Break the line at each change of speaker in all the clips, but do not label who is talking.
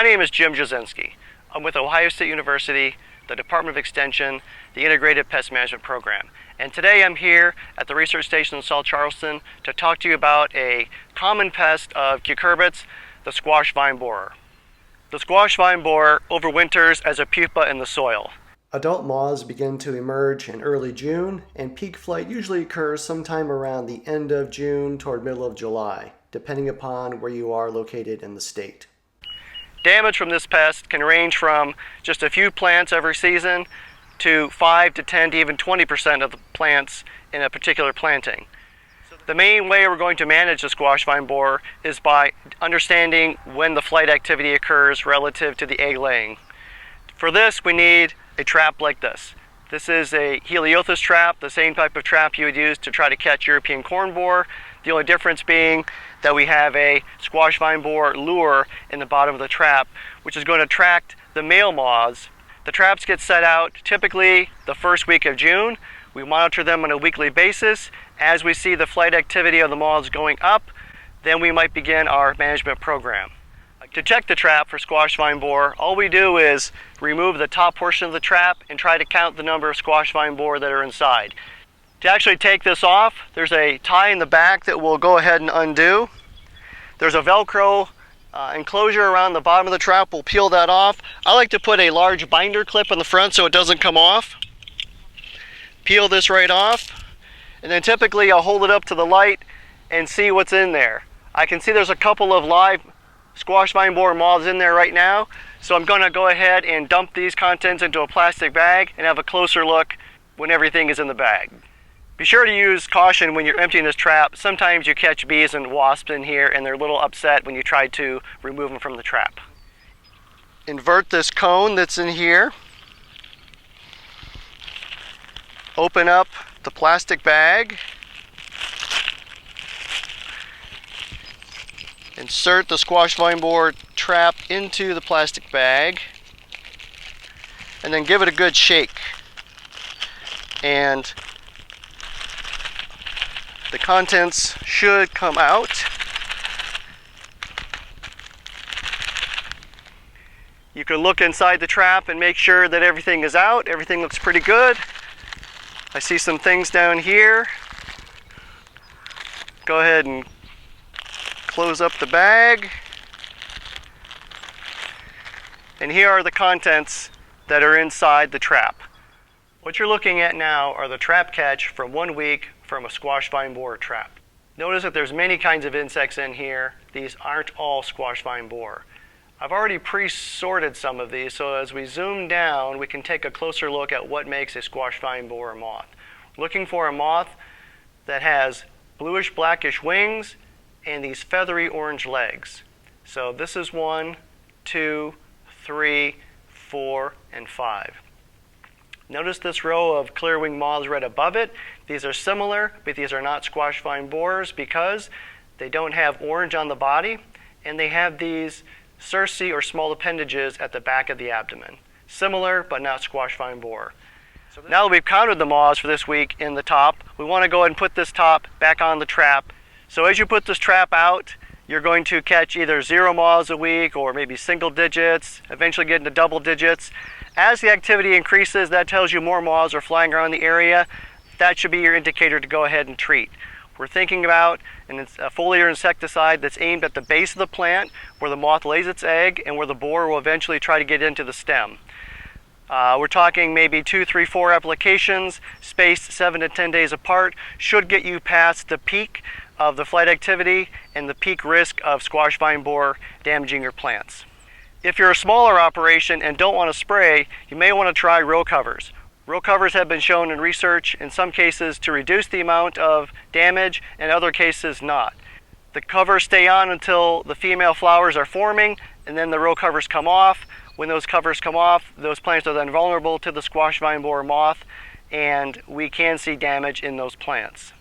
name is Jim Jasinski. I'm with Ohio State University, the Department of Extension, the Integrated Pest Management Program. And today I'm here at the research station in South Charleston to talk to you about a common pest of cucurbits, the squash vine borer. The squash vine borer overwinters as a pupa in the soil. Adult moths begin to emerge in early June, and peak flight usually occurs sometime around the end of June toward middle of July, depending upon where you are located in the state. Damage from this pest can range from just a few plants every season to 5 to 10 to even 20% of the plants in a particular planting. The main way we're going to manage the squash vine borer is by understanding when the flight activity occurs relative to the egg laying. For this, we need a trap like this. This is a Heliothis trap, the same type of trap you would use to try to catch European corn borer. The only difference being that we have a squash vine borer lure in the bottom of the trap, which is going to attract the male moths. The traps get set out typically the first week of June. We monitor them on a weekly basis. As we see the flight activity of the moths going up, then we might begin our management program. To check the trap for squash vine borer, all we do is remove the top portion of the trap and try to count the number of squash vine borer that are inside. To actually take this off, there's a tie in the back that we'll go ahead and undo. There's a Velcro enclosure around the bottom of the trap. We'll peel that off. I like to put a large binder clip on the front so it doesn't come off. Peel this right off, and then typically I'll hold it up to the light and see what's in there. I can see there's a couple of live squash vine borer moths in there right now, so I'm going to go ahead and dump these contents into a plastic bag and have a closer look when everything is in the bag. Be sure to use caution when you're emptying this trap. Sometimes you catch bees and wasps in here and they're a little upset when you try to remove them from the trap. Invert this cone that's in here. Open up the plastic bag. Insert the squash vine borer trap into the plastic bag and then give it a good shake. And the contents should come out. You can look inside the trap and make sure that everything is out. Everything looks pretty good. I see some things down here. Go ahead and close up the bag. And here are the contents that are inside the trap. What you're looking at now are the trap catch from 1 week from a squash vine borer trap. Notice that there's many kinds of insects in here. These aren't all squash vine borer. I've already pre-sorted some of these, so as we zoom down, we can take a closer look at what makes a squash vine borer moth. Looking for a moth that has bluish blackish wings and these feathery orange legs. So this is 1, 2, 3, 4, and 5. Notice this row of clear wing moths right above it. These are similar, but these are not squash vine borers because they don't have orange on the body and they have these cerci or small appendages at the back of the abdomen. Similar, but not squash vine borer. Now that we've counted the moths for this week in the top, we want to go ahead and put this top back on the trap. So as you put this trap out, you're going to catch either 0 moths a week or maybe single digits, eventually get into double digits. As the activity increases, that tells you more moths are flying around the area. That should be your indicator to go ahead and treat. We're thinking about a foliar insecticide that's aimed at the base of the plant where the moth lays its egg and where the borer will eventually try to get into the stem. We're talking maybe 2, 3, 4 applications spaced 7 to 10 days apart should get you past the peak of the flight activity and the peak risk of squash vine borer damaging your plants. If you're a smaller operation and don't want to spray, you may want to try row covers. Row covers have been shown in research in some cases to reduce the amount of damage, in other cases not. The covers stay on until the female flowers are forming, and then the row covers come off. When those covers come off, those plants are then vulnerable to the squash vine borer moth, and we can see damage in those plants.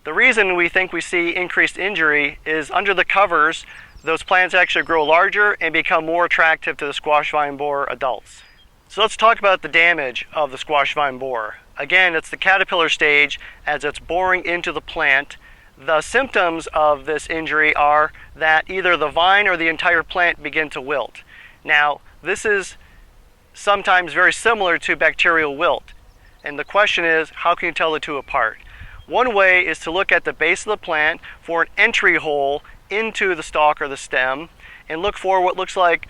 The reason we think we see increased injury is under the covers, those plants actually grow larger and become more attractive to the squash vine borer adults. So let's talk about the damage of the squash vine borer. Again, it's the caterpillar stage as it's boring into the plant. The symptoms of this injury are that either the vine or the entire plant begin to wilt. Now, this is sometimes very similar to bacterial wilt. And the question is, how can you tell the two apart? One way is to look at the base of the plant for an entry hole into the stalk or the stem and look for what looks like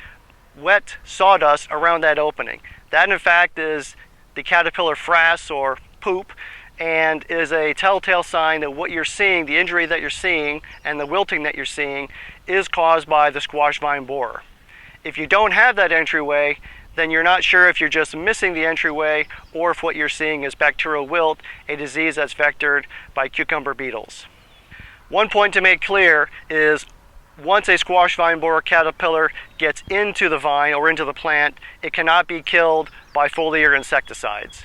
wet sawdust around that opening. That in fact is the caterpillar frass or poop, and is a telltale sign that what you're seeing, the injury that you're seeing and the wilting that you're seeing, is caused by the squash vine borer. If you don't have that entryway, then you're not sure if you're just missing the entryway or if what you're seeing is bacterial wilt, a disease that's vectored by cucumber beetles. One point to make clear is once a squash vine borer caterpillar gets into the vine or into the plant, it cannot be killed by foliar insecticides.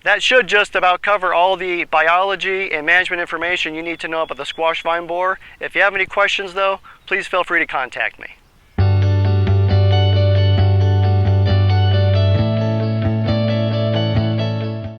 That should just about cover all the biology and management information you need to know about the squash vine borer. If you have any questions though, please feel free to contact me.